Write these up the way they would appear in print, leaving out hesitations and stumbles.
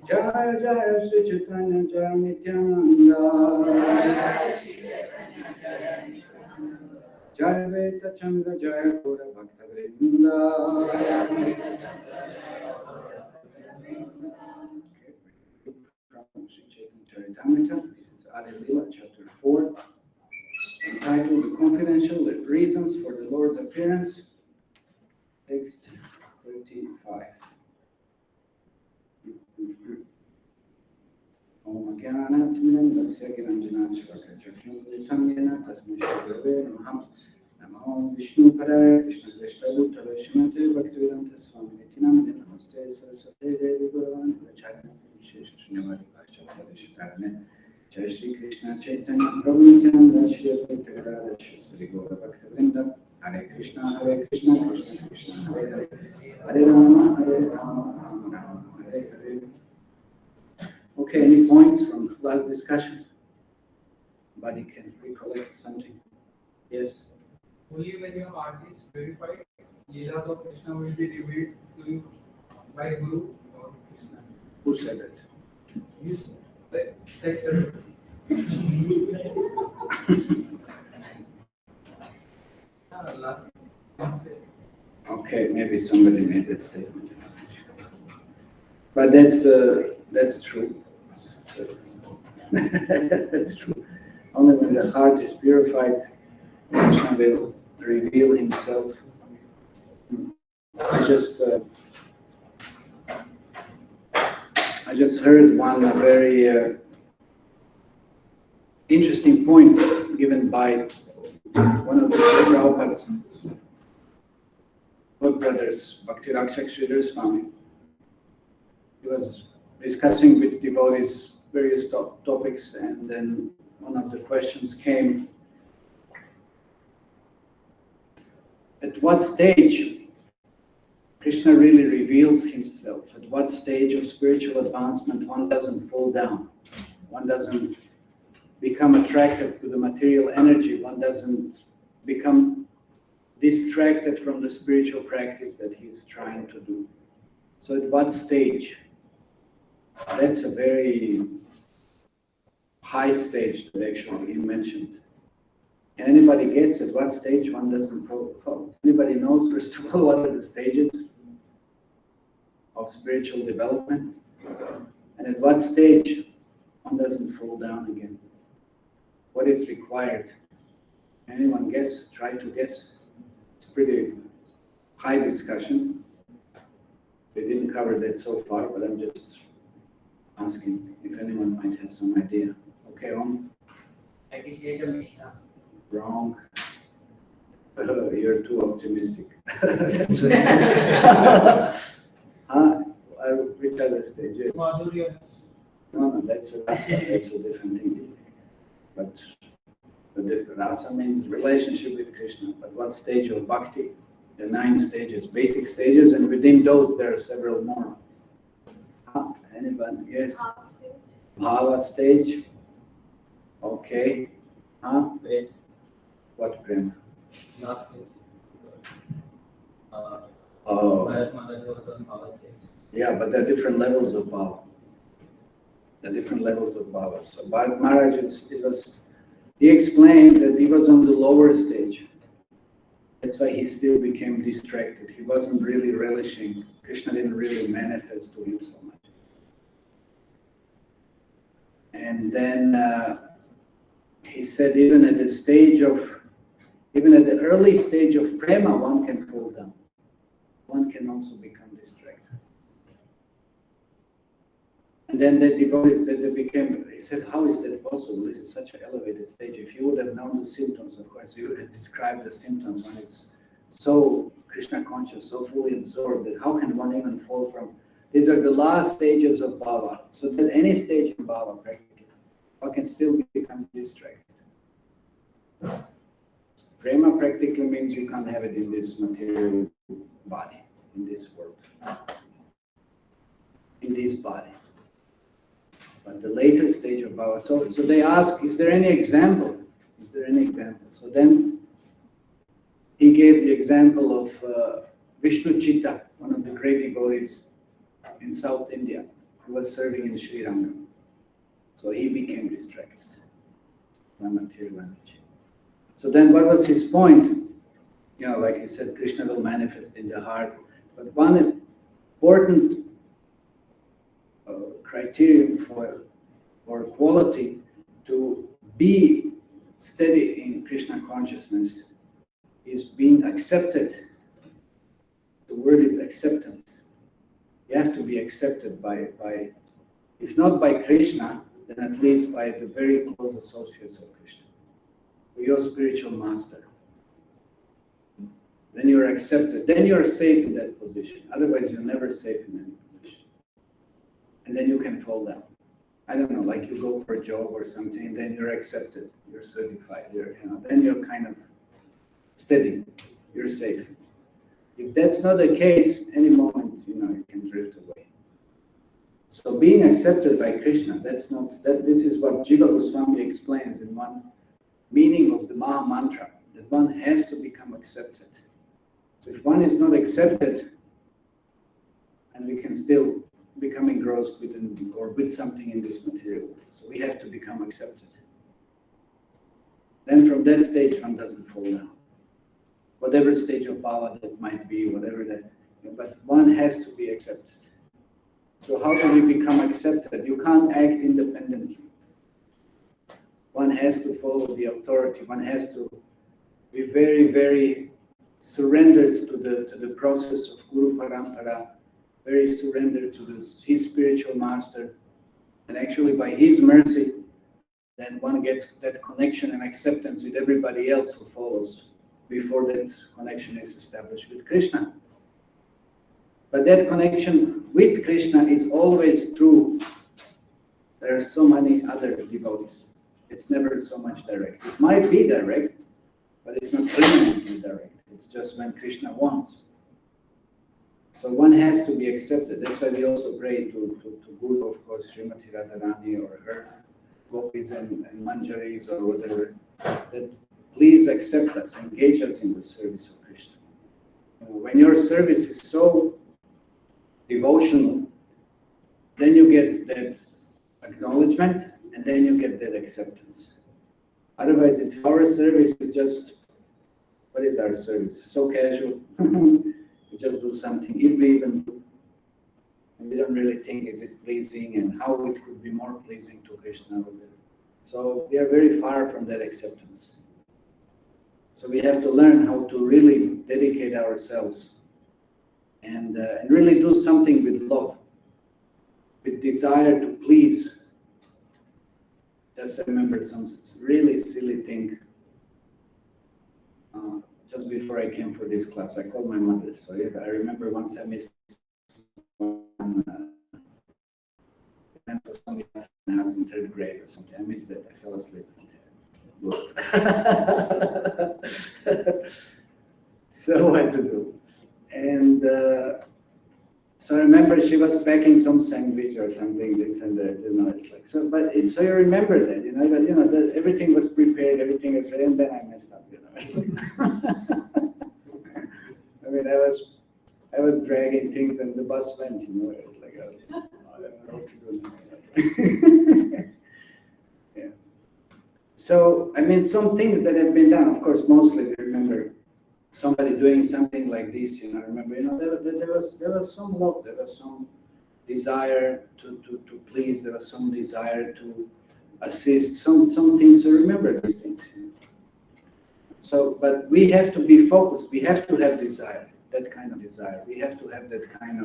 Jai Jai Shri Chaitanya Jai Nityananda. Jai Veta Chandra Jai Gora Bhakta Vrinda. From Sri Chaitanya Charitamrita, this is Adi Lila, chapter 4, entitled The Confidential Reasons for the Lord's Appearance, text 35. Om Gyanat Mindasya Giranjana Chakra Yena Tasmai Shri Namo Namo Vishnu Padaya Krishna Krishna Bhutala Shrimate Bhaktivedanta Swami Nityananda Namaste Saraswate Devi Guravan Pracharya Vishesha Srinivadi Vajra Jai Shri Krishna Chaitanya Prabhu Nityananda Shri Advaita Gadadhara Shri Gaura Bhaktivinoda Hare Krishna Krishna Krishna Hare Hare Hare Rama Rama Rama Hare Hare. Okay, any points from last discussion? Anybody can recollect something? Yes? Only when your heart is purified, Leelas of Krishna will be revealed to you by Guru or Krishna. Who said that? You said. Text it. Last day. Okay, maybe somebody made that statement. But that's true. That's true. Only when the heart is purified, Krishna will reveal himself. I just heard one very interesting point given by one of the Prabhupada's brothers, Bhakti Rakshak Sridhar Swami. He was discussing with devotees various topics, and then one of the questions came, at what stage Krishna really reveals himself? At what stage of spiritual advancement one doesn't fall down? One doesn't become attracted to the material energy, one doesn't become distracted from the spiritual practice that he's trying to do. So at what stage? That's a very high stage that actually he mentioned. Can anybody guess at what stage one doesn't fall? Anybody knows, first of all, what are the stages of spiritual development? And at what stage one doesn't fall down again? What is required? Anyone guess? Try to guess. It's a pretty high discussion. We didn't cover that so far, but I'm just asking if anyone might have some idea. Okay, on. Wrong. You're too optimistic. That's right. Which other stage? Yes. No, that's a different thing. But the Rasa means relationship with Krishna. But what stage of bhakti? The 9 stages, basic stages, and within those there are several more. Anyone? Yes. Bhava stage. Okay. What prema? Last stage. Yeah, but there are different levels of bhava. The different levels of bhava. So Bharat Maharaj, it was He explained that he was on the lower stage. That's why he still became distracted. He wasn't really relishing. Krishna didn't really manifest to him so much. And then he said even at the early stage of prema, one can fall down. One can also become distracted. And then the devotees that they became, he said, how is that possible? This is such an elevated stage. If you would have known the symptoms, of course, you would have described the symptoms when it's so Krishna conscious, so fully absorbed, that how can one even fall from? These are the last stages of bhava. So that any stage in bhava, practically, one can still become distracted. Prema practically means you can't have it in this material body, in this world, in this body. But the later stage of bhava. So they ask, is there any example? Is there any example? So then he gave the example of Vishnu Chitta, one of the great devotees in South India, who was serving in Sri Lanka. So he became distracted by material energy. So then what was his point? You know, like he said, Krishna will manifest in the heart. But one important criterion for quality to be steady in Krishna consciousness is being accepted. The word is acceptance. You have to be accepted by if not by Krishna, then at least by the very close associates of Krishna, your spiritual master. Then you're accepted. Then you're safe in that position. Otherwise, you're never safe in any position. And then you can fall down. I don't know, like you go for a job or something, and then you're accepted, you're certified, then you're kind of steady, you're safe. If that's not the case, any moment, you can drift away. So being accepted by Krishna, this is what Jiva Goswami explains in one meaning of the Maha Mantra, that one has to become accepted. So if one is not accepted, and we can still become engrossed with something in this material world. So we have to become accepted. Then from that stage, one doesn't fall down. Whatever stage of bhava that might be, but one has to be accepted. So how do we become accepted? You can't act independently. One has to follow the authority. One has to be very, very surrendered to the process of Guru Parampara, very surrendered to his spiritual master. And actually by his mercy, then one gets that connection and acceptance with everybody else who follows before that connection is established with Krishna. But that connection with Krishna is always true. There are so many other devotees. It's never so much direct. It might be direct, but it's not permanently direct. It's just when Krishna wants. So one has to be accepted. That's why we also pray to Guru, of course, Srimati Radharani or her gopis and manjaris or whatever, that please accept us, engage us in the service of Krishna. When your service is so devotional, then you get that acknowledgement and then you get that acceptance. Otherwise, if our service is just, what is our service? So casual. We just do something, if we even do. And we don't really think, is it pleasing and how it could be more pleasing to Krishna. So we are very far from that acceptance. So we have to learn how to really dedicate ourselves and really do something with love, with desire to please. Just remember some really silly thing. Just before I came for this class, I called my mother. So I remember once I missed one, went for something when I was in 3rd grade or something. I missed that. I fell asleep. So what to do? And so I remember she was packing some sandwich or something, this and that, it's like, so you remember that, but that everything was prepared, everything is ready, and then I messed up, I mean, I was dragging things and the bus went, it's like, I don't know what to do now. Yeah. So, I mean, some things that have been done, of course, mostly we remember somebody doing something like this, you know, remember, you know, there was some love, there was some desire to please, there was some desire to assist, some things, so remember these things. You know? So, but we have to be focused, we have to have desire, that kind of desire, we have to have that kind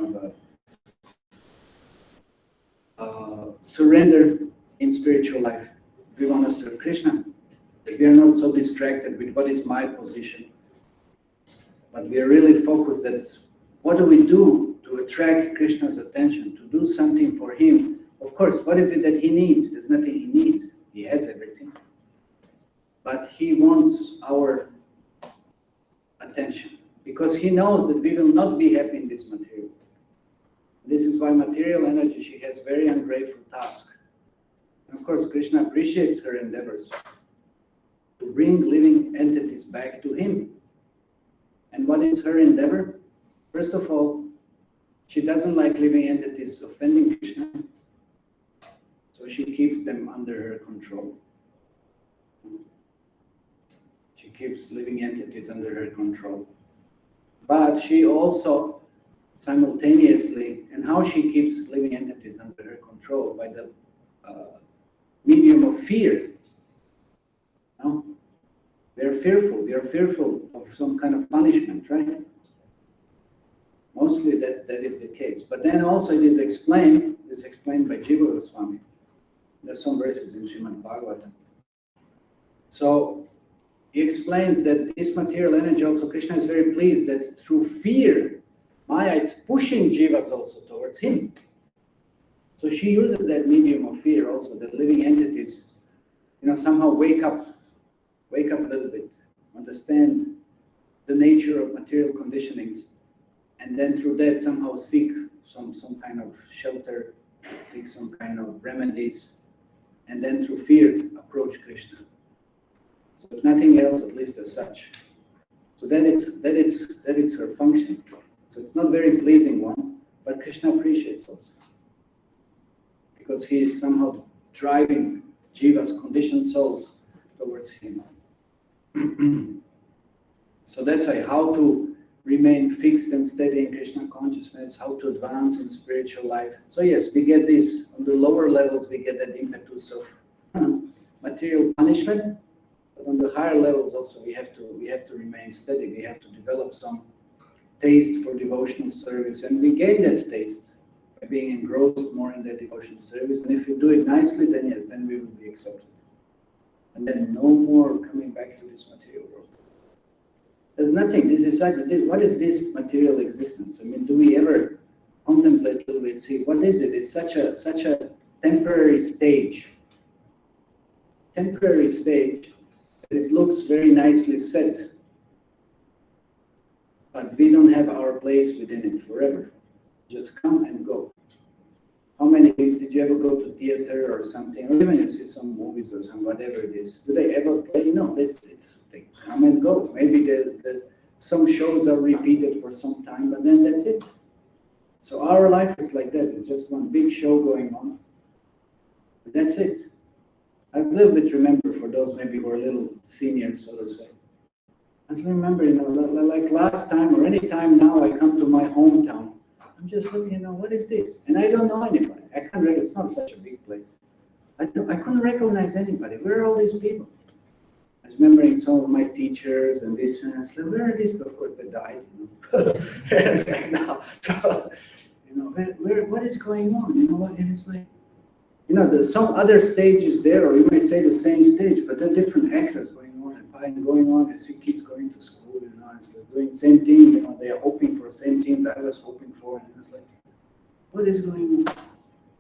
of surrender in spiritual life. We want to serve Krishna. We are not so distracted with what is my position, but we are really focused that what do we do to attract Krishna's attention, to do something for him. Of course, what is it that he needs? There's nothing he needs. He has everything. But he wants our attention because he knows that we will not be happy in this material. This is why material energy, she has very ungrateful task. And of course, Krishna appreciates her endeavors to bring living entities back to him. And what is her endeavor? First of all, she doesn't like living entities offending Krishna, so she keeps them under her control. She keeps living entities under her control. But she also simultaneously, and how she keeps living entities under her control? By the medium of fear. No? We are fearful of some kind of punishment, right? Mostly that is the case. But then also it is explained by Juhu Goswami. There's some verses in Srimad Bhagavatam. So he explains that this material energy also, Krishna is very pleased that through fear, Maya is pushing jivas also towards him. So she uses that medium of fear also, that living entities, you know, somehow wake up a little bit, understand the nature of material conditionings, and then through that somehow seek some kind of shelter, seek some kind of remedies, and then through fear approach Krishna. So if nothing else, at least as such. So that is her function. So it's not very pleasing one, but Krishna appreciates also. Because he is somehow driving jivas, conditioned souls, towards him. So that's how to remain fixed and steady in Krishna consciousness, how to advance in spiritual life. So yes, we get this, on the lower levels we get that impetus of material punishment, but on the higher levels also we have to remain steady, we have to develop some taste for devotional service, and we gain that taste by being engrossed more in that devotional service, and if we do it nicely, then yes, then we will be accepted. And then no more coming back to this material world. There's nothing, this is like, what is this material existence? I mean, do we ever contemplate a little bit, see, what is it? It's such a temporary stage. Temporary stage, it looks very nicely set, but we don't have our place within it forever. Just come and go. How many, did you ever go to theater or something, or even you see some movies or some whatever it is, do they ever play? No, they come and go. Maybe some shows are repeated for some time, but then that's it. So our life is like that, it's just one big show going on. But that's it. I little bit remember, for those maybe who are a little senior, so to say. I still remember, you know, like last time or any time now I come to my hometown, I'm just looking, you know, what is this? And I don't know anybody. It's not such a big place. I couldn't recognize anybody. Where are all these people? I was remembering some of my teachers and this, and I said, where are these people? Of course, they died. You know? It's like now, so, you know, what is going on? You know what? And it's like, you know, there's some other stages there, or you may say the same stage, but there are different actors going on and going on. I see kids going to school, you know, and they're doing the same thing, you know, they are hoping for the same things I was hoping for, and it's like, what is going on?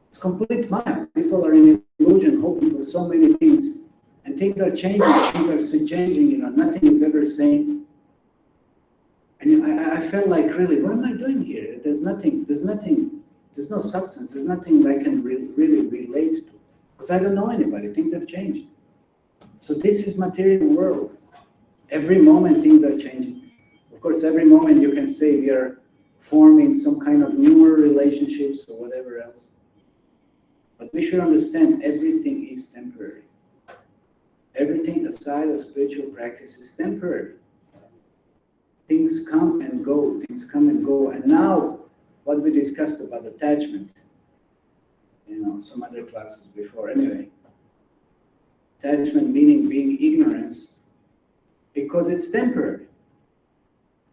It's complete maya. People are in illusion, hoping for so many things, and things are changing, you know, nothing is ever same. And I felt like, really, what am I doing here? There's no substance, there's nothing I can really relate to, because I don't know anybody, things have changed. So this is material world. Every moment things are changing. Of course, every moment you can say we are forming some kind of newer relationships or whatever else. But we should understand everything is temporary. Everything aside of spiritual practice is temporary. Things come and go, things come and go. And now, what we discussed about attachment, some other classes before, anyway. Attachment meaning being ignorance, because it's temporary.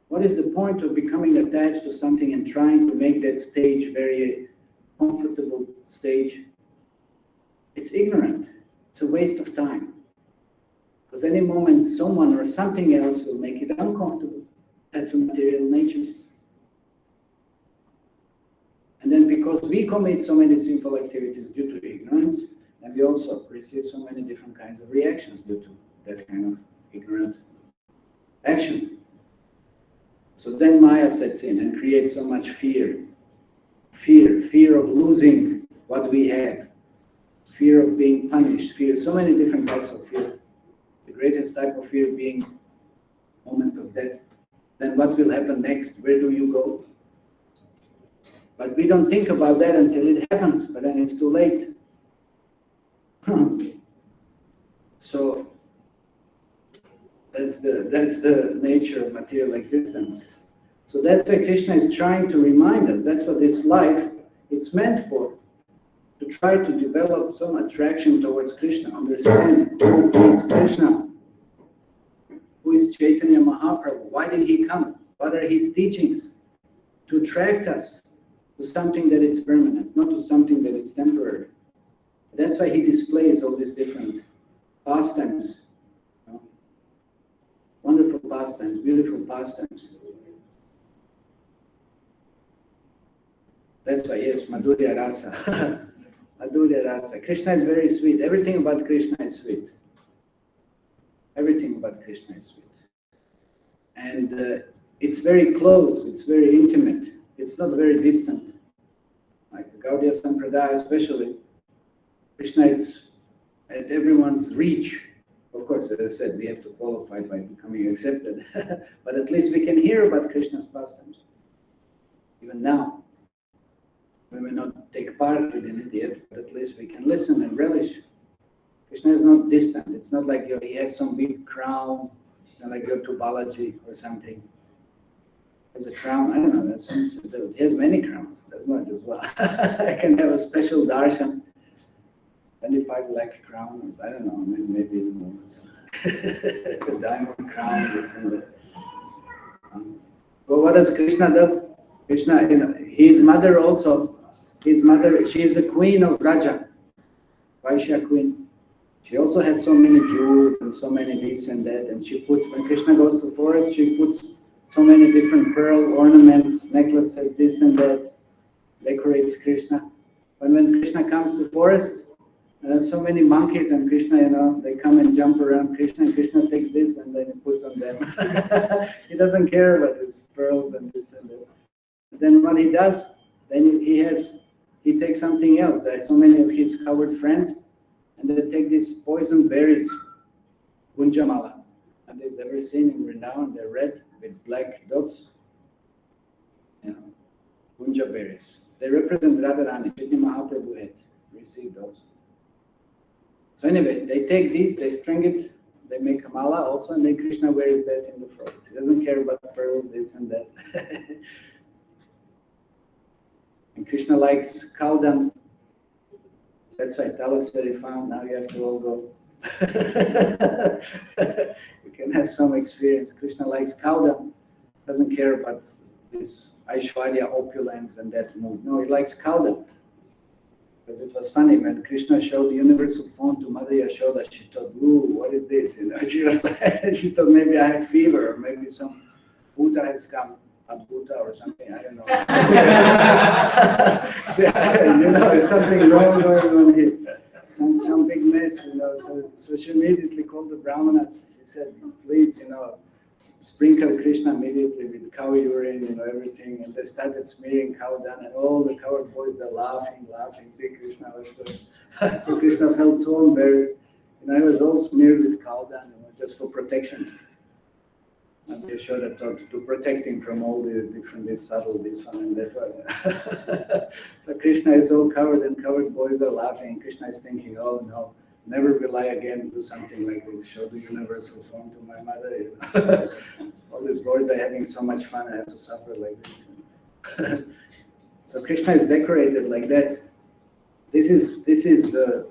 What is the point of becoming attached to something and trying to make that stage very comfortable stage? It's ignorant. It's a waste of time. Because any moment someone or something else will make it uncomfortable. That's a material nature. And then because we commit so many sinful activities due to ignorance, and we also receive so many different kinds of reactions due to that kind of ignorant action. So then Maya sets in and creates so much fear. Fear of losing what we have. Fear of being punished. Fear, so many different types of fear. The greatest type of fear being moment of death. Then what will happen next? Where do you go? But we don't think about that until it happens, but then it's too late. So that's the nature of material existence. So that's why Krishna is trying to remind us. That's what this life it's meant for. To try to develop some attraction towards Krishna, understand who is Krishna, who is Chaitanya Mahaprabhu, why did he come, what are his teachings, to attract us to something that is permanent, not to something that is temporary. That's why he displays all these different pastimes, wonderful pastimes, beautiful pastimes. That's why, yes, Madhurya Rasa. Adbhuta Hari. Krishna is very sweet. Everything about Krishna is sweet. Everything about Krishna is sweet. And it's very close, it's very intimate. It's not very distant. Like Gaudiya Sampradaya especially, Krishna is at everyone's reach. Of course, as I said, we have to qualify by becoming accepted. But at least we can hear about Krishna's pastimes. Even now. We may not take part in it yet, but at least we can listen and relish. Krishna is not distant. It's not like he has some big crown, like go to Balaji or something. He has a crown, I don't know, that's something. He has many crowns. That's not just one. I can have a special darshan, 25 lakh crown, I don't know, maybe even more. The diamond crown, this and that. But what does Krishna do? Krishna, his mother also, she is a queen of Raja, Vaishya queen. She also has so many jewels and so many this and that, and she puts, when Krishna goes to forest, she puts so many different pearl ornaments, necklaces, this and that, decorates Krishna. But when Krishna comes to forest, there's so many monkeys and Krishna, they come and jump around Krishna, and Krishna takes this and then he puts on them. He doesn't care about his pearls and this and that. Then what he does, then he takes something else. There are so many of his coward friends, and they take these poison berries, gunjamala. And they've ever seen in Vrindavan, they're red with black dots. Gunja berries. They represent Radharani. Chaitanya Mahaprabhu had received those. So anyway, they take these, they string it, they make a mala also, and then Krishna wears that in the forest. He doesn't care about pearls, this and that. And Krishna likes cow dung. That's why Talasari found, now you have to all go. You can have some experience. Krishna likes cow dung. Doesn't care about this Aishwarya opulence and that mood. No, he likes cow dung. Because it was funny, when Krishna showed the universal form to Mother Yashoda, she thought, ooh, what is this? She thought maybe I have fever, or maybe some Bhuta has come. Adbhuta or something, I don't know. It's something wrong going on here. Some big mess, So she immediately called the Brahmanas. She said, please, sprinkle Krishna immediately with cow urine, everything. And they started smearing cow dung, and all the coward boys, they're laughing. See, Krishna was good. So Krishna felt so embarrassed. He was all smeared with cow dung, just for protection. And they showed that to protect him from all the different, this subtle, this one and that one. So Krishna is all covered and covered boys are laughing. Krishna is thinking, oh no, Never will I again do something like this, show the universal form to my mother. All these boys are having so much fun, I have to suffer like this. So Krishna is decorated like that. This is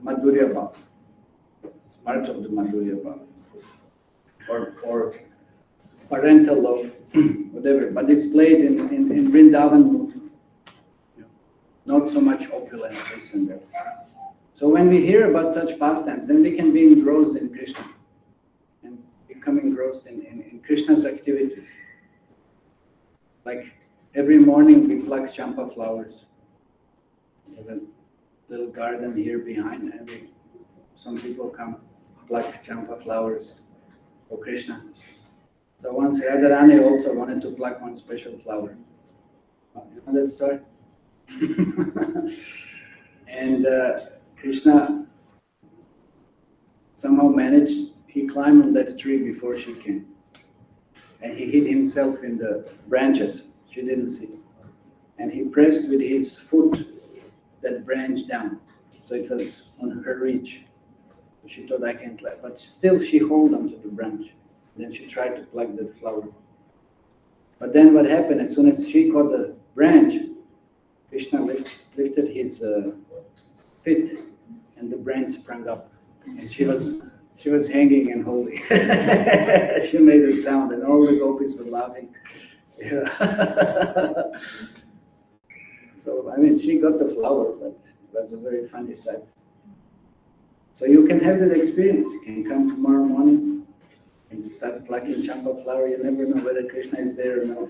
Madhurya Bhav. It's part of the Madhurya Bhav. Or parental love, whatever, but displayed in Vrindavan mood. Not so much opulence, this and that. So when we hear about such pastimes, then we can be engrossed in Krishna and become engrossed in Krishna's activities. Like every morning we pluck champa flowers. We have a little garden here behind, and some people come pluck champa flowers for Krishna. So once Radharani also wanted to pluck one special flower. You know that story? And Krishna somehow managed, he climbed on that tree before she came. And he hid himself in the branches. She didn't see. And he pressed with his foot that branch down. So it was on her reach. She thought, I can't climb. But still she held onto the branch. Then she tried to pluck that flower. But then what happened, as soon as she caught the branch, Krishna lifted his feet and the branch sprang up. And she was hanging and holding. She made a sound and all the gopis were laughing. Yeah. So, I mean, she got the flower, but it was a very funny sight. So you can have that experience. You can come tomorrow morning and start plucking champa flower. You never know whether Krishna is there or not.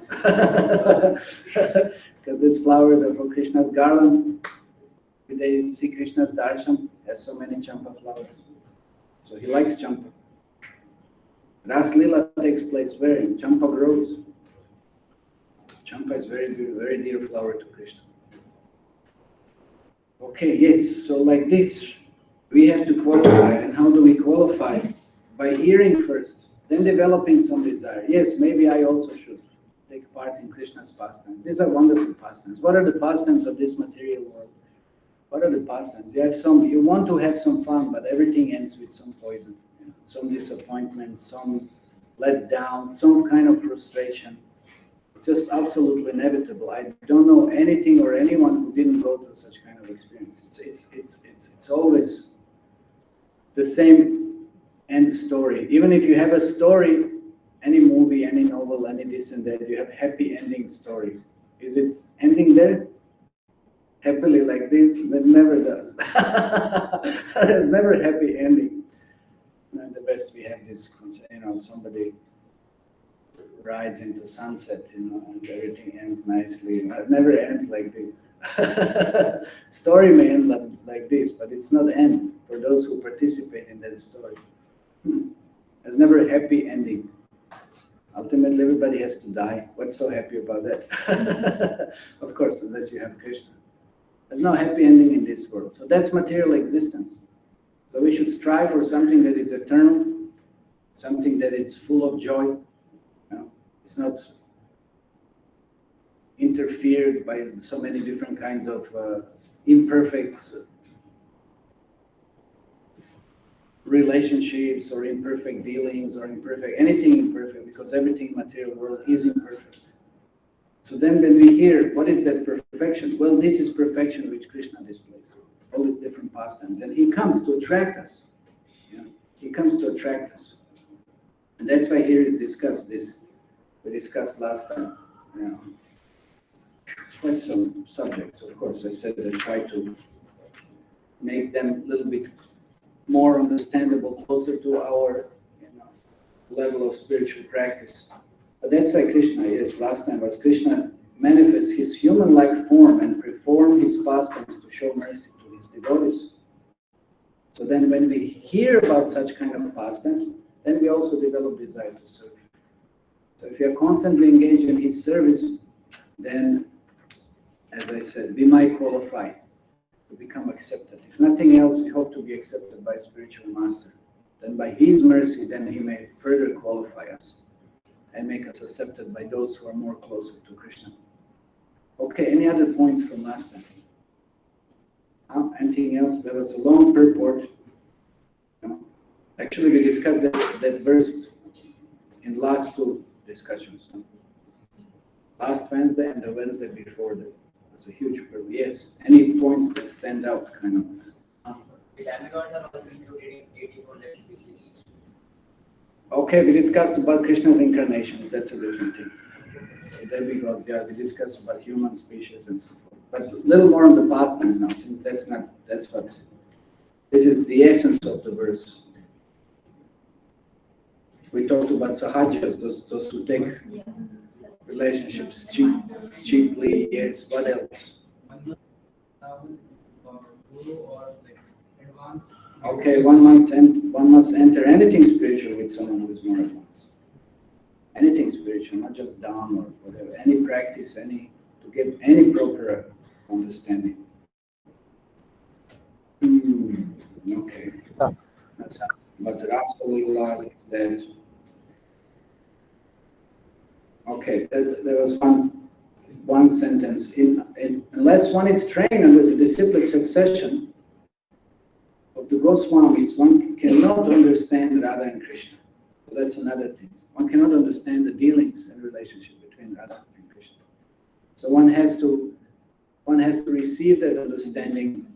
Because these flowers are for Krishna's garland. Today you see Krishna's darshan has so many champa flowers. So he likes champa. Ras Lila takes place where? In champa grows. Champa is very dear flower to Krishna. Okay, yes, so like this, we have to qualify. And how do we qualify? By hearing first, then developing some desire. Yes, maybe I also should take part in Krishna's pastimes. These are wonderful pastimes. What are the pastimes of this material world? What are the pastimes? You want to have some fun, but everything ends with some poison. Some disappointment, some letdown, some kind of frustration. It's just absolutely inevitable. I don't know anything or anyone who didn't go through such kind of experience. It's always the same end story. Even if you have a story, any movie, any novel, any this and that, you have happy ending story. Is it ending there? Happily like this? That never does. There's never a happy ending. And the best we have this, somebody rides into sunset, and everything ends nicely. It never ends like this. Story may end like this, but it's not end for those who participate in that story. There's never a happy ending. Ultimately, everybody has to die. What's so happy about that? Of course, unless you have Krishna. There's no happy ending in this world. So that's material existence. So we should strive for something that is eternal, something that is full of joy. It's not interfered by so many different kinds of imperfect relationships or imperfect dealings or anything imperfect, because everything in material world is imperfect. So then when we hear, what is that perfection? Well, this is perfection which Krishna displays. All these different pastimes. And he comes to attract us. He comes to attract us. And that's why here is discussed this. We discussed last time. Quite some subjects, of course. I said I try to make them a little bit more understandable, closer to our level of spiritual practice. But that's why Krishna, yes, last time was Krishna manifests his human-like form and perform his pastimes to show mercy to his devotees. So then when we hear about such kind of pastimes, then we also develop desire to serve him. So if you are constantly engaged in his service, then, as I said, we might qualify to become accepted. If nothing else, we hope to be accepted by a spiritual master. Then by his mercy, then he may further qualify us and make us accepted by those who are more closer to Krishna. Okay, any other points from last time? Anything else? There was a long purport. Actually, we discussed that verse in last two discussions. No? Last Wednesday and the Wednesday before that. It's a huge problem. Yes. Any points that stand out, kind of? The demigods are also included in 84 species. Okay, we discussed about Krishna's incarnations. That's a different thing. So demigods, yeah, we discussed about human species and so forth. But a little more on the pastimes now, since this is the essence of the verse. We talked about sahajas, those who take relationships cheaply. Yes. What else? Okay, one must enter anything spiritual with someone who is more advanced. Anything spiritual, not just down or whatever. Any practice, to get any proper understanding. Okay. That's but Rasa Lila is that. Okay, there was one sentence. Unless one is trained under the disciplic succession of the Goswamis, one cannot understand Radha and Krishna. So that's another thing. One cannot understand the dealings and relationship between Radha and Krishna. So one has to receive that understanding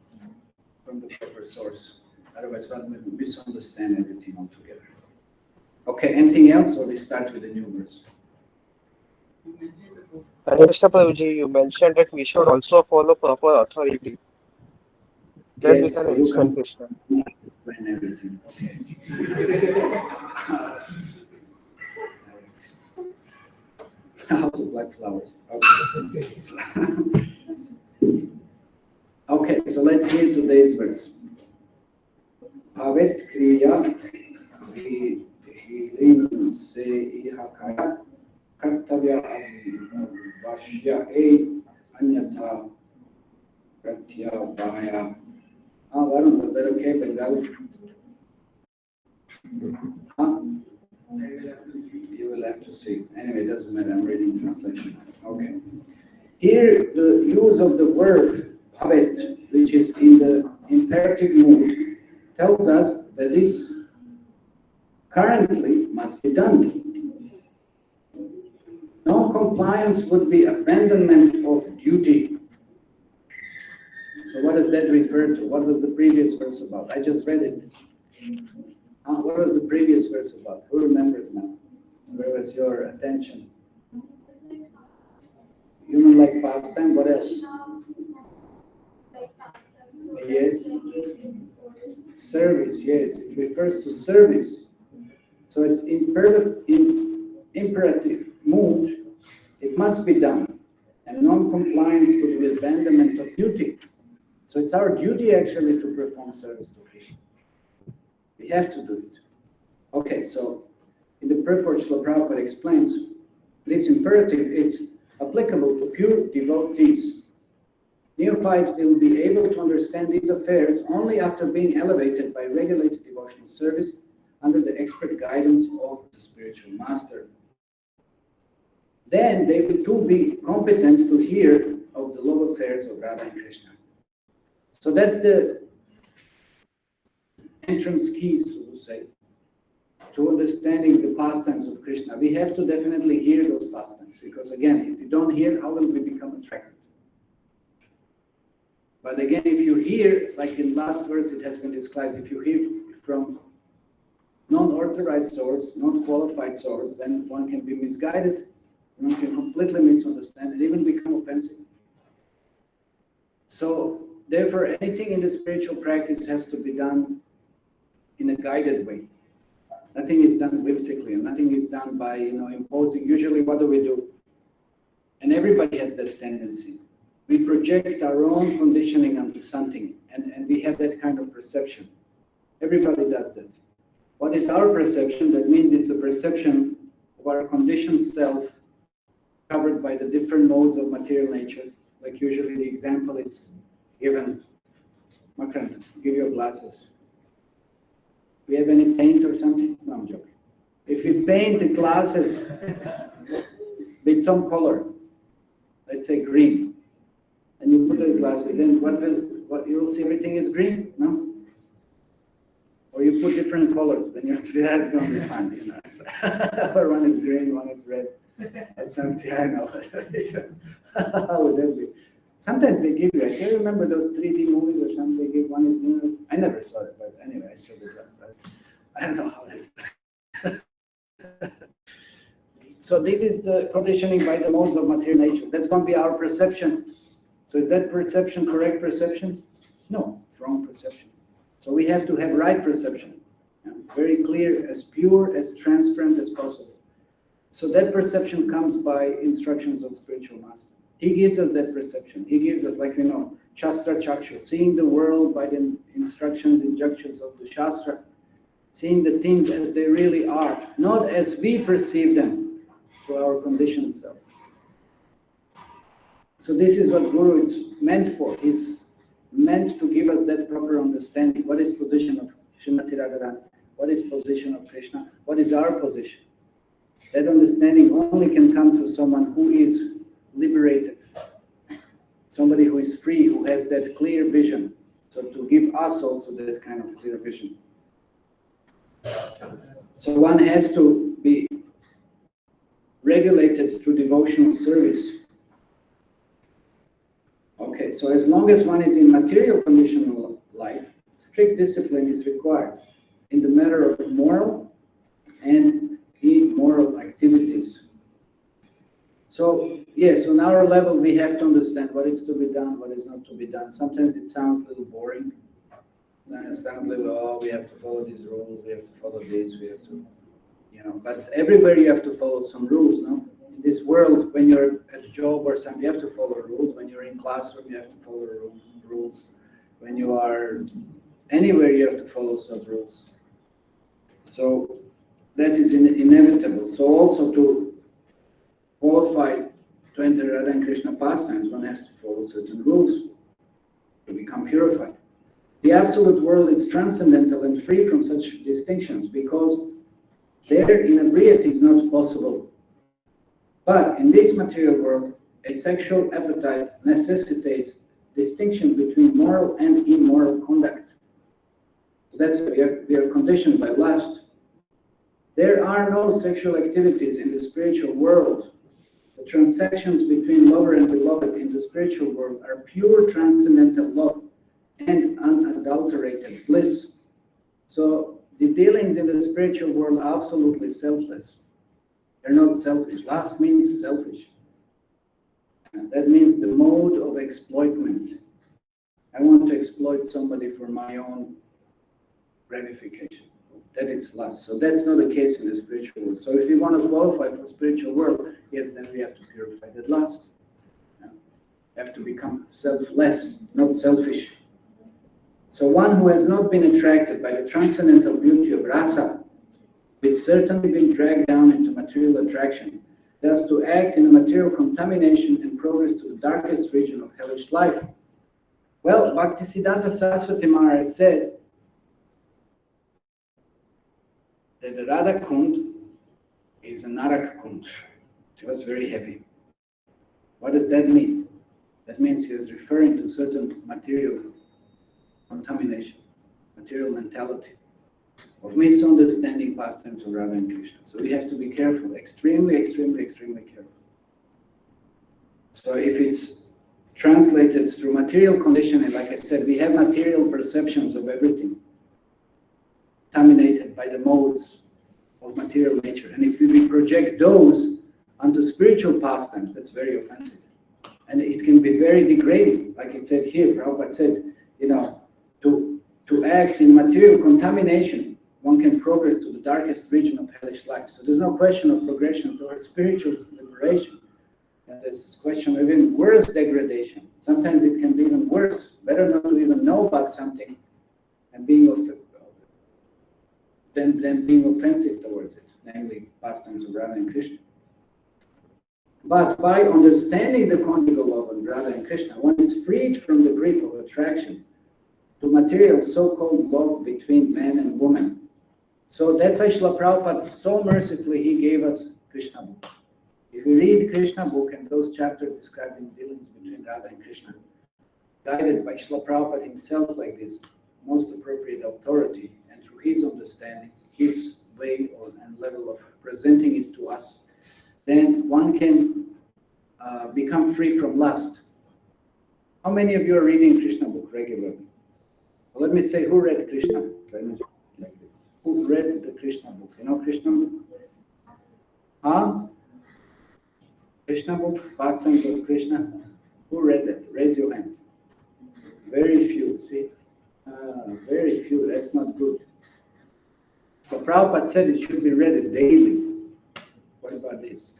from the proper source. Otherwise, one will misunderstand everything altogether. Okay, anything else, or we start with the new verse? Krishna Prabhuji, you mentioned that we should also follow proper authority. Then we can understand Krishna. Explain everything. Okay. How to black flowers. Okay. Okay, so let's hear today's verse. Bhavet kriya hilim se ihakaya kartavya vashya anyatha pratyabhaya. Varun, was that okay, Bengali? Huh? You will have to see. Anyway, it doesn't matter. I'm reading translation. Okay. Here, the use of the verb bhavet, which is in the imperative mood, tells us that this currently must be done. Non-compliance would be abandonment of duty. So what does that refer to? What was the previous verse about? I just read it. What was the previous verse about? Who remembers now? Where was your attention? Human-like pastime. What else? Yes. Service. Yes, it refers to service. So it's in imperative mood. It must be done, and non-compliance would be abandonment of duty. So it's our duty actually to perform service to Krishna. We have to do it. Okay, so in the purport, Srila Prabhupada explains this imperative is applicable to pure devotees. Neophytes will be able to understand these affairs only after being elevated by regulated devotional service under the expert guidance of the spiritual master. Then they will too be competent to hear of the love affairs of Radha and Krishna. So that's the entrance keys, so to say, to understanding the pastimes of Krishna. We have to definitely hear those pastimes, because again, if you don't hear, how will we become attracted? But again, if you hear, like in last verse it has been described, if you hear from non-authorized source, non-qualified source, then one can be misguided, one can completely misunderstand, and even become offensive. So therefore, anything in the spiritual practice has to be done in a guided way. Nothing is done whimsically, and nothing is done by imposing. Usually, what do? And everybody has that tendency. We project our own conditioning onto something, and we have that kind of perception. Everybody does that. What is our perception? That means it's a perception of our conditioned self covered by the different modes of material nature. Like usually the example it's given. Makrant, give your glasses. Do you have any paint or something? No, I'm joking. If you paint the glasses with some color, let's say green, and you put those glasses, then what you will see everything is green, no? Or you put different colors, then that's going to be fun, you know. Or one is green, one is red, or something, I know. How would that be? Sometimes they give you, I can't remember those 3D movies or something, they give one is new. I never saw it, but anyway, I saw it. I don't know how it is. So this is the conditioning by the modes of material nature. That's going to be our perception. So is that perception correct perception? No, it's wrong perception. So we have to have right perception, very clear, as pure, as transparent as possible. So that perception comes by instructions of spiritual master. He gives us that perception. He gives us, like, you know, Shastra Chakra, seeing the world by the instructions, injunctions of the Shastra, seeing the things as they really are, not as we perceive them through our conditioned self. So this is what Guru is meant for. He's meant to give us that proper understanding. What is position of Srimati Radharani? What is position of Krishna? What is our position? That understanding only can come to someone who is liberated, somebody who is free, who has that clear vision. So to give us also that kind of clear vision. So one has to be regulated through devotional service. Okay, so as long as one is in material conditional life, strict discipline is required in the matter of moral and immoral activities. So yes, on our level, we have to understand what is to be done, what is not to be done. Sometimes it sounds a little boring. Then it sounds like, oh, we have to follow these rules, we have to follow this, we have to, you know. But everywhere you have to follow some rules, no? In this world, when you're at a job or something, you have to follow rules. When you're in classroom, you have to follow rules. When you are anywhere, you have to follow some rules. So that is inevitable. So also to qualify to enter Radha and Krishna pastimes, one has to follow certain rules to become purified. The absolute world is transcendental and free from such distinctions because there inebriety is not possible. But in this material world, a sexual appetite necessitates distinction between moral and immoral conduct. So that's we are conditioned by lust. There are no sexual activities in the spiritual world. The transactions between lover and beloved in the spiritual world are pure transcendental love and unadulterated bliss. So the dealings in the spiritual world are absolutely selfless. They're not selfish. Lust means selfish. And that means the mode of exploitment. I want to exploit somebody for my own gratification. That is lust. So that's not the case in the spiritual world. So if we want to qualify for spiritual world, yes, then we have to purify that lust. We have to become selfless, not selfish. So one who has not been attracted by the transcendental beauty of Rasa will certainly be dragged down into material attraction, thus to act in a material contamination and progress to the darkest region of hellish life. Well, Bhaktisiddhanta Saraswati Maharaj said that the Radha Kund is a Narak Kund. He was very happy. What does that mean? That means he is referring to certain material contamination, material mentality, of misunderstanding pastimes of Radha and Krishna. So we have to be careful, extremely, extremely, extremely careful. So if it's translated through material conditioning, like I said, we have material perceptions of everything, contaminated by the modes of material nature. And if we project those onto spiritual pastimes, that's very offensive. And it can be very degrading. Like it said here, Prabhupada said, you know, to act in material contamination, one can progress to the darkest region of hellish life. So there's no question of progression towards spiritual liberation. And there's question of even worse degradation. Sometimes it can be even worse. Better not to even know about something and than being offensive towards it, namely pastimes of Radha and Krishna. But by understanding the conjugal love of Radha and Krishna, one is freed from the grip of attraction to material so-called love between man and woman. So that's why Srila Prabhupada so mercifully he gave us Krishna book. If we read Krishna book and those chapters describing dealings between Radha and Krishna, guided by Srila Prabhupada himself like this, most appropriate authority, and through his understanding, his way and level of presenting it to us, then one can become free from lust. How many of you are reading Krishna book regularly? Well, let me say, who read Krishna book? Let me just like this. Who read the Krishna book? You know Krishna book? Huh? Krishna book, Pastimes of Krishna. Who read it? Raise your hand. Very few, see? Very few, that's not good. So Prabhupada said it should be read daily. What about this?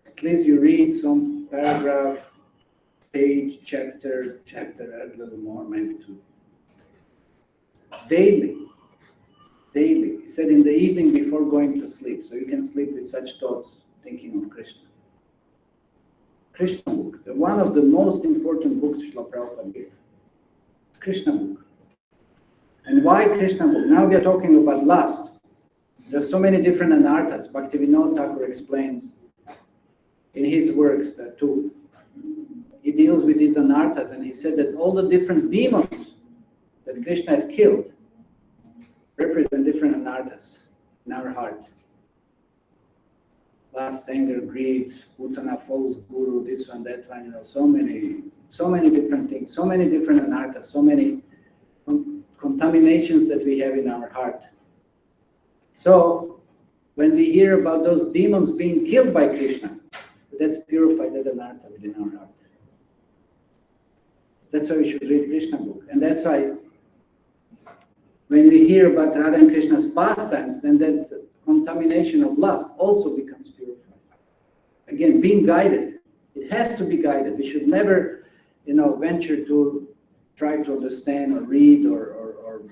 At least you read some paragraph, page, chapter, add a little more, maybe two. Daily. He said in the evening before going to sleep, so you can sleep with such thoughts, thinking of Krishna. Krishna book, one of the most important books Srila Prabhupada gave. It's Krishna book. And why Krishna book? Now we are talking about lust. There's so many different anarthas. Bhaktivinoda Thakur explains in his works that too. He deals with these anarthas, and he said that all the different demons that Krishna had killed represent different anarthas in our heart. Lust, anger, greed, Putana, false guru, this one, that one, you know, so many different things, so many different anarthas, so many contaminations that we have in our heart. So when we hear about those demons being killed by Krishna, that's purified that anartha within our heart. So that's why we should read Krishna book. And that's why when we hear about Radha and Krishna's pastimes, then that contamination of lust also becomes purified. Again, being guided. It has to be guided. We should never, venture to try to understand or read or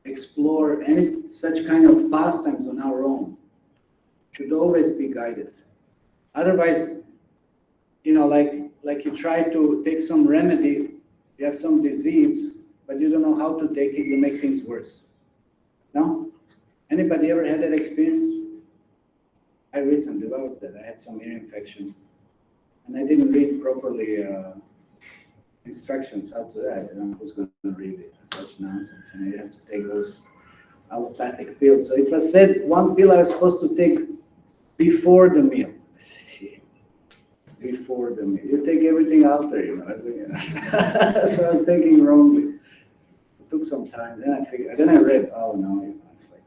explore any such kind of pastimes on our own. Should always be guided. Otherwise, like you try to take some remedy, you have some disease, but you don't know how to take it, you make things worse. No? Anybody ever had that experience? I recently, what was that? I had some ear infection, and I didn't read properly instructions how to that. Who's going to read it? Such nonsense. You have to take those allopathic pills. So it was said one pill I was supposed to take before the meal. Before the meal. You take everything after, So I was taking wrongly. It took some time. Then I read, oh no, it's like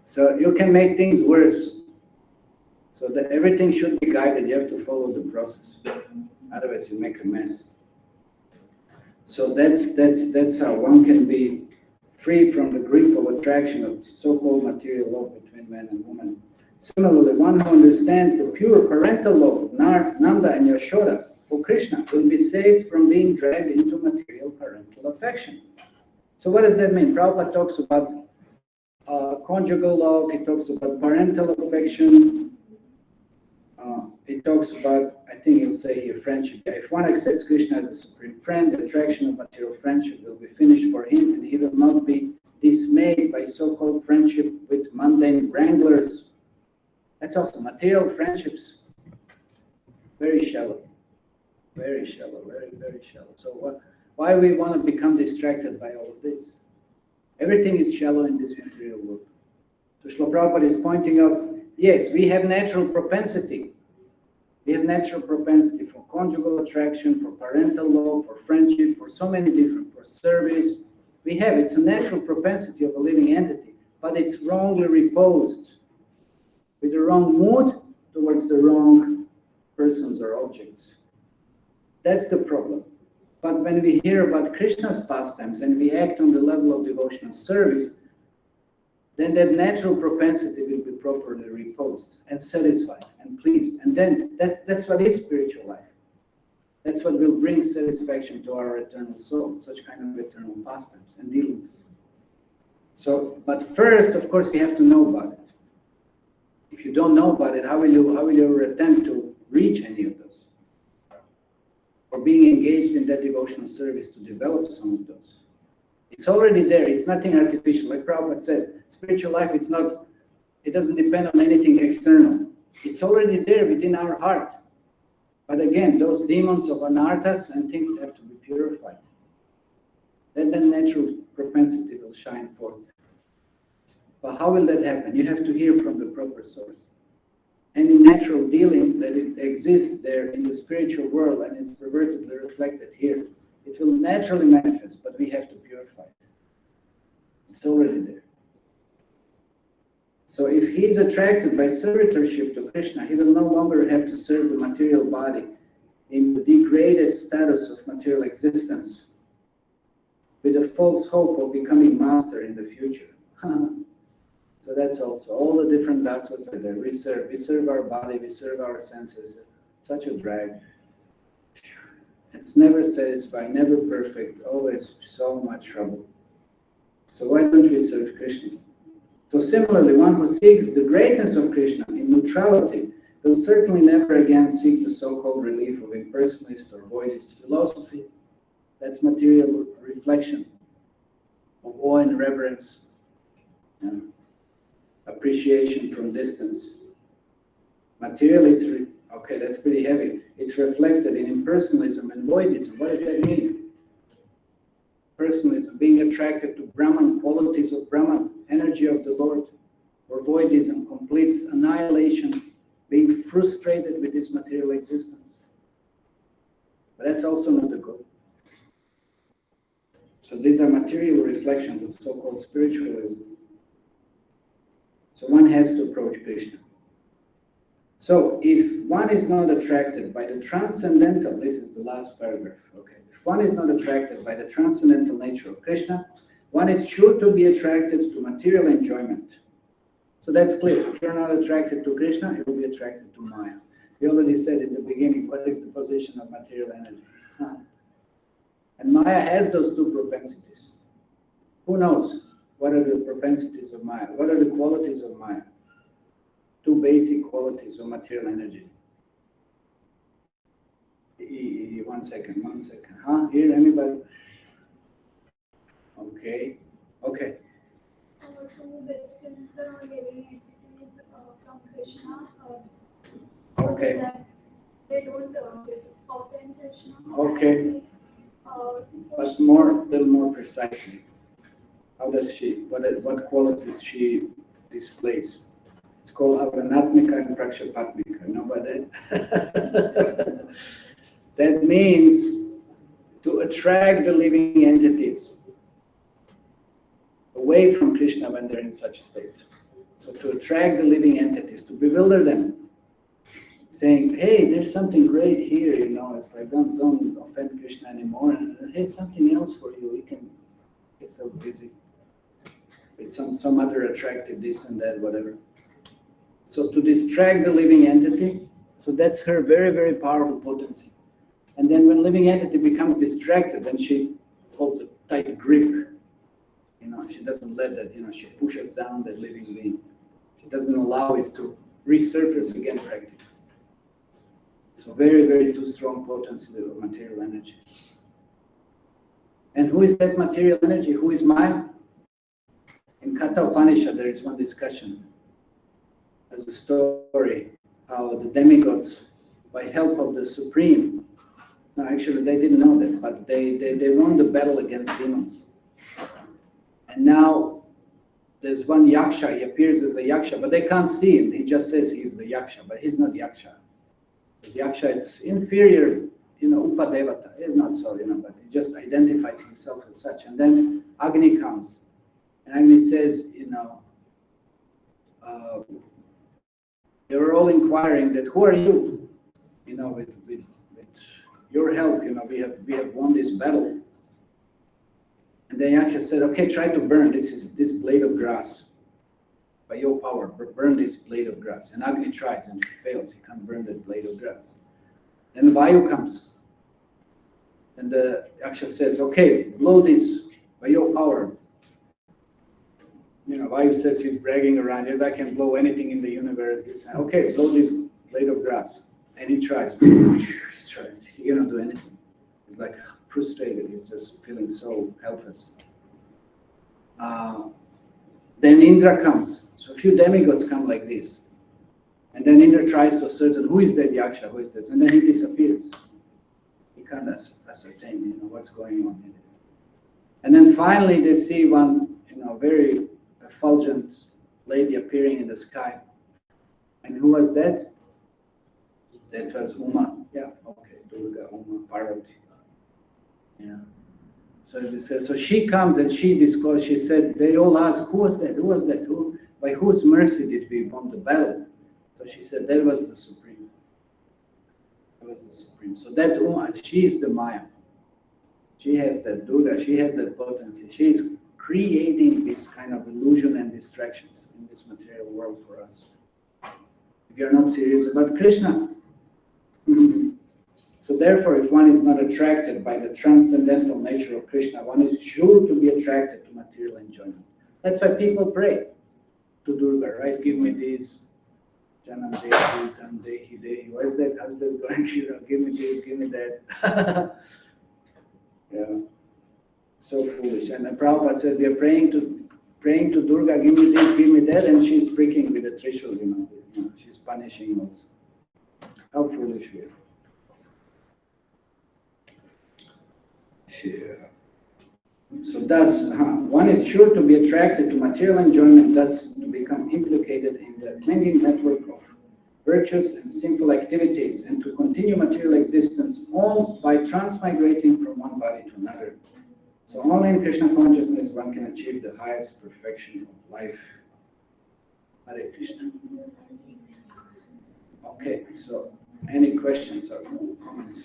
so you can make things worse. So that everything should be guided. You have to follow the process. Otherwise you make a mess. So that's how one can be free from the grip of attraction of so-called material love between man and woman. Similarly, one who understands the pure parental love, Nanda and Yashoda, for Krishna, will be saved from being dragged into material parental affection. So what does that mean? Prabhupada talks about conjugal love, he talks about parental affection, he talks about, I think he'll say here, friendship. If one accepts Krishna as a supreme friend, the attraction of material friendship will be finished for him, and he will not be dismayed by so-called friendship with mundane wranglers. That's also material friendships, very shallow, very, very shallow. So why we want to become distracted by all of this? Everything is shallow in this material world. So Srila Prabhupada is pointing out, yes, we have natural propensity. We have natural propensity for conjugal attraction, for parental love, for friendship, for so many different, for service. It's a natural propensity of a living entity, but it's wrongly reposed with the wrong mood towards the wrong persons or objects. That's the problem. But when we hear about Krishna's pastimes and we act on the level of devotional service, then that natural propensity will be properly reposed and satisfied and pleased. And then that's what is spiritual life. That's what will bring satisfaction to our eternal soul, such kind of eternal pastimes and dealings. So, but first, of course, we have to know about it. If you don't know about it, how will you ever attempt to reach any of those? Or being engaged in that devotional service to develop some of those. It's already there. It's nothing artificial. Like Prabhupada said, spiritual life, it doesn't depend on anything external. It's already there within our heart. But again, those demons of anarthas and things have to be purified. then the natural propensity will shine forth. But how will that happen? You have to hear from the proper source. Any natural dealing that it exists there in the spiritual world and it's pervertedly reflected here, it will naturally manifest, but we have to purify it. It's already there. So if he is attracted by servitorship to Krishna, he will no longer have to serve the material body in the degraded status of material existence with a false hope of becoming master in the future. So that's also, all the different dasas are there. We serve our body, we serve our senses. Such a drag. It's never satisfying, never perfect, always so much trouble. So why don't we serve Krishna? So similarly, one who seeks the greatness of Krishna in neutrality will certainly never again seek the so-called relief of impersonalist or voidist philosophy. That's material reflection of awe and reverence, appreciation from distance. Material, okay, that's pretty heavy. It's reflected in impersonalism and voidism. What does that mean? Personalism, being attracted to Brahman, qualities of Brahman, energy of the Lord, or voidism, complete annihilation, being frustrated with this material existence. But that's also not the goal. So these are material reflections of so-called spiritualism. So one has to approach Krishna. So if one is not attracted by the transcendental, this is the last paragraph, okay. If one is not attracted by the transcendental nature of Krishna, one is sure to be attracted to material enjoyment. So that's clear. If you're not attracted to Krishna, you will be attracted to Maya. We already said in the beginning, what is the position of material energy? And Maya has those two propensities. Who knows? What are the propensities of Maya? What are the qualities of Maya? Two basic qualities of material energy. One second. Here, anybody? Okay. To distance the living entities from Krishna, Okay. so that they don't offend Krishna. Okay. But little more precisely. How does she, what qualities she displays? It's called Avanatmika and Prakshapatmika. You know about that? That means to attract the living entities away from Krishna when they're in such a state. So to attract the living entities, to bewilder them, saying, hey, there's something great here, it's like, don't offend Krishna anymore, and hey, something else for you, we can get so busy with some other attractive this and that, whatever. So to distract the living entity, so that's her very, very powerful potency. And then when living entity becomes distracted, then she holds a tight grip. She doesn't let that, she pushes down that living being. She doesn't allow it to resurface again practically. So very, very too strong potency of material energy. And who is that material energy? Who is Maya? In Katha Upanishad, there is one discussion. There's a story how the demigods, by help of the Supreme, no, actually they didn't know that, but they won the battle against demons. And now there's one yaksha, he appears as a yaksha, but they can't see him. He just says he's the yaksha, but he's not yaksha. Because yaksha, it's inferior, upadevata. It's not so, but he just identifies himself as such. And then Agni comes, and Agni says, they were all inquiring that, who are you? With your help, we have won this battle. And then Yaksha said, okay, try to burn this blade of grass. By your power, burn this blade of grass. And Agni tries and fails. He can't burn that blade of grass. Then Vayu comes. And the Yaksha says, okay, blow this by your power. Vayu says he's bragging around. Yes, I can blow anything in the universe. Okay, blow this blade of grass. And he tries. He tries. He cannot do anything. He's like frustrated. He's just feeling so helpless. Then Indra comes. So a few demigods come like this. And then Indra tries to ascertain who is that Yaksha, who is this? And then he disappears. He can't ascertain, what's going on here. And then finally they see one, very effulgent lady appearing in the sky. And who was that? That was Uma. Yeah, okay, Durga, Uma, Parvati. Yeah. So as it says, so she comes and she disclosed, she said, they all asked, who was that? Who was that? Who? By whose mercy did we won the battle? So she said, that was the Supreme. That was the Supreme. So that Uma, she is the Maya. She has that Durga, she has that potency. She is creating this kind of illusion and distractions in this material world for us. If you're not serious about Krishna. So therefore, if one is not attracted by the transcendental nature of Krishna, one is sure to be attracted to material enjoyment. That's why people pray to Durga, right? Give me this. Janam Dehi, Tam Dehi, Dehi. What is that? How's that going? Give me this, give me that. Yeah. So foolish. And Prabhupada said, we are praying to Durga, give me this, give me that, and she's pricking with a trishul, she's punishing us. How foolish we are. Yeah. So thus, one is sure to be attracted to material enjoyment, thus to become implicated in the clinging network of virtuous and sinful activities, and to continue material existence all by transmigrating from one body to another. So only in Krishna consciousness one can achieve the highest perfection of life. Hare Krishna. Okay, so any questions or comments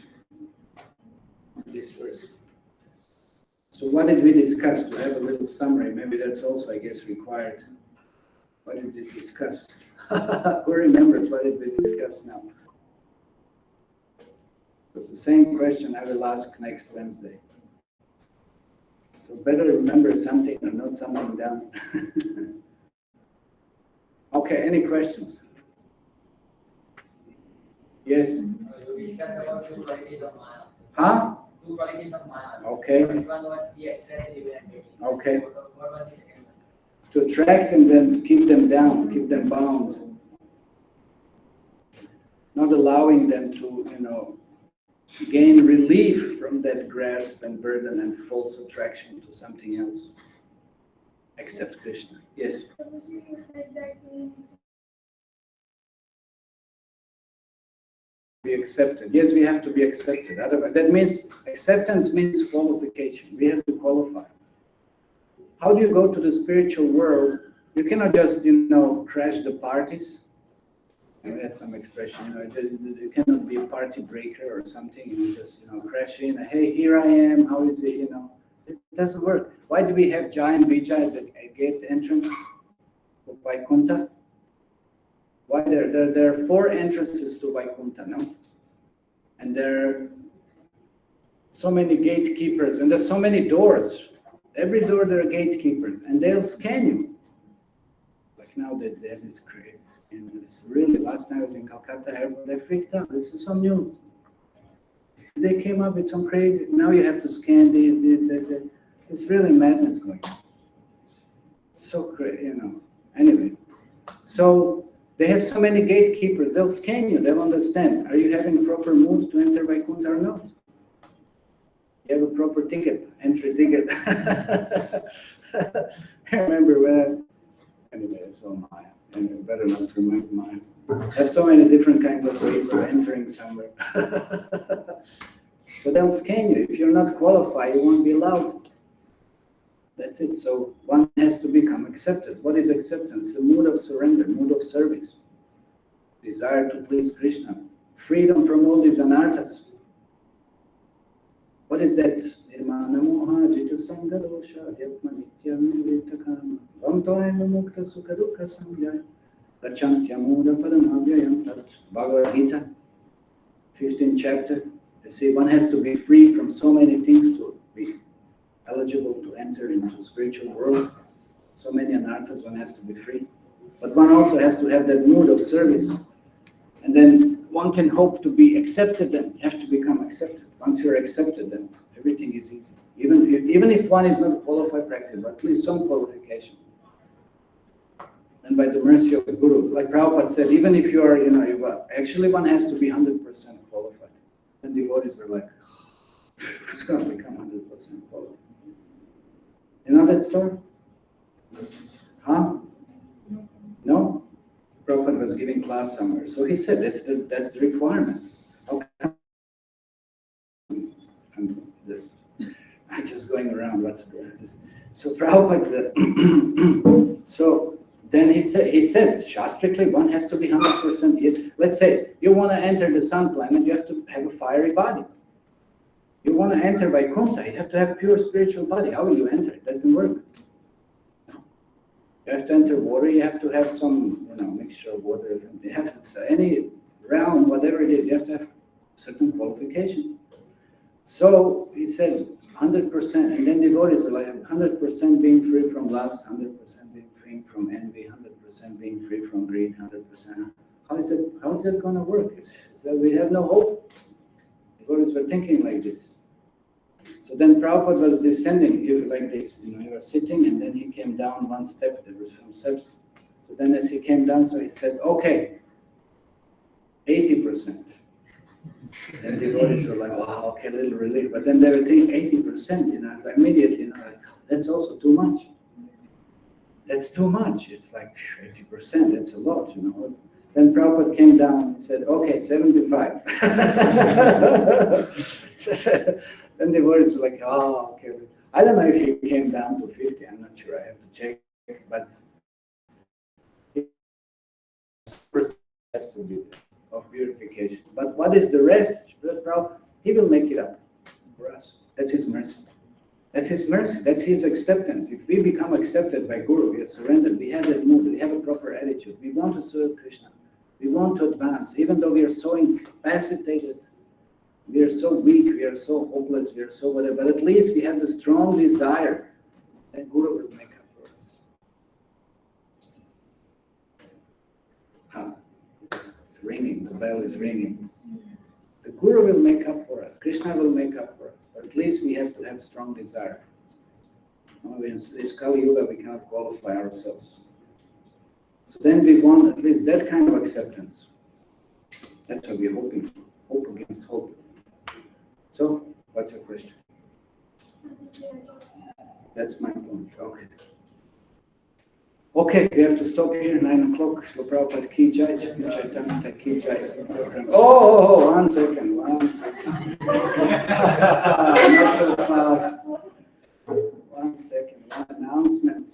on this verse? So what did we discuss? To have a little summary, maybe that's also, I guess, required. What did we discuss? Who remembers what did we discuss now? It's the same question I will ask next Wednesday. So better remember something or not something down. Okay, any questions? Yes? You discussed about two qualities of Maya. Huh? Two qualities of Maya. Okay. First one was the attractive and Okay. What was the second one? To attract and then keep them down, keep them bound. Not allowing them to, gain relief from that grasp and burden and false attraction to something else, except Krishna. Yes? Prabhuji, you said that we Be accepted. Yes, we have to be accepted. Otherwise, that means acceptance means qualification. We have to qualify. How do you go to the spiritual world? You cannot just, crash the parties. That's some expression, you cannot be a party breaker or something, just, crash in, hey, here I am, how is it, It doesn't work. Why do we have giant Vijay at the gate entrance of Vaikuntha? Why there are 4 entrances to Vaikuntha, no? And there are so many gatekeepers, and there's so many doors. Every door there are gatekeepers, and they'll scan you. Like nowadays, they have this crazy scan. It's really, last time I was in Calcutta airport, they freaked out. This is some news. They came up with some crazy, now you have to scan this, that. It's really madness going on. So crazy, Anyway, so they have so many gatekeepers. They'll scan you. They'll understand. Are you having proper mood to enter Vaikuntha or not? You have a proper ticket, entry ticket. I remember when. Anyway, it's all Maya. Anyway, better not to remember Maya. I have so many different kinds of ways of entering somewhere. So they'll scan you. If you're not qualified, you won't be allowed. That's it. So one has to become accepted. What is acceptance? The mood of surrender, mood of service, desire to please Krishna, freedom from all these anarthas. What is that? Bhagavad Gita, 15th chapter. You see, one has to be free from so many things to be eligible to enter into spiritual world. So many anarthas, one has to be free. But one also has to have that mood of service. And then one can hope to be accepted, then you have to become accepted. Once you're accepted, then everything is easy. Even if one is not a qualified practitioner, but at least some qualification. And by the mercy of the Guru, like Prabhupada said, even if you are, actually one has to be 100% qualified. And devotees were like, who's going to become 100% qualified? You know that story? Huh? No? Prabhupada was giving class somewhere. So he said, that's the requirement. How come? I'm just going around what to do. So Prabhupada said, so then he said, shastrically, one has to be 100%. Let's say you want to enter the sun planet, you have to have a fiery body. You want to enter Vaikuntha, you have to have a pure spiritual body. How will you enter? It doesn't work. You have to enter water, you have to have some, mixture of water. You have to, any realm, whatever it is, you have to have certain qualification. So he said 100%, and then devotees were like 100% being free from lust, 100% being free from envy, 100% being free from greed, 100%. How is it going to work? So we have no hope. Devotees were thinking like this. So then Prabhupada was descending like this. He was sitting, and then he came down one step. There was some steps. So then as he came down, so he said, okay, 80%. And the devotees were like, wow, okay, a little relief. But then they were thinking 80%, like immediately, that's also too much. That's too much. It's like 80%, that's a lot, Then Prabhupada came down and said, okay, 75. Then the devotees were like, oh, okay. I don't know if he came down to 50, I'm not sure, I have to check, but it has to be of purification. But what is the rest? He will make it up for us. That's his mercy. That's his mercy. That's his acceptance. If we become accepted by Guru, we are surrendered, we have that mood, we have a proper attitude. We want to serve Krishna. We want to advance, even though we are so incapacitated, we are so weak, we are so hopeless, we are so whatever, but at least we have the strong desire that Guru will make up for us. It's ringing, the bell is ringing. The Guru will make up for us, Krishna will make up for us, but at least we have to have strong desire. In this Kali Yuga, we cannot qualify ourselves. So then we want at least that kind of acceptance. That's what we're hoping for. Hope against hope. So, what's your question? That's my point. Okay. Okay, we have to stop here, 9 o'clock. So Prabhupada Ki Jai, Chaitanya Ki Jai. Oh, 1 second. Not so fast. 1 second, one announcement.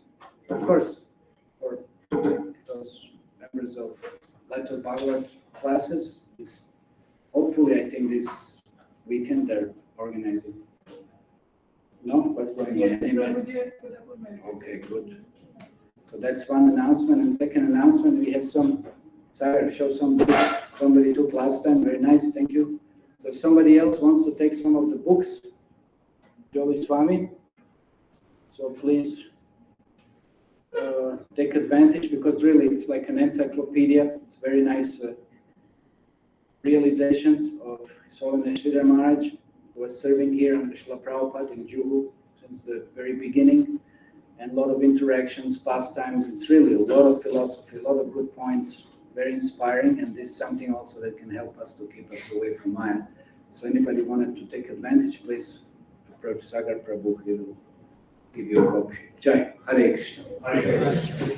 Of course, for those members of Letter Bhagavad classes, hopefully I think this weekend they're organizing. No? What's going on? Okay, good. So that's one announcement. And second announcement, we have show some books somebody took last time. Very nice, thank you. So if somebody else wants to take some of the books, Joey Swami, so please take advantage, because really it's like an encyclopedia. It's very nice realizations of His Holiness Sridhar Maharaj, who was serving here under Srila Prabhupada in Juhu since the very beginning, and a lot of interactions, pastimes. It's really a lot of philosophy, a lot of good points, very inspiring, and this is something also that can help us to keep us away from Maya. So anybody wanted to take advantage, please approach Sagar Prabhu. He will give you a copy. Jai, Hare Krishna. Hare Krishna.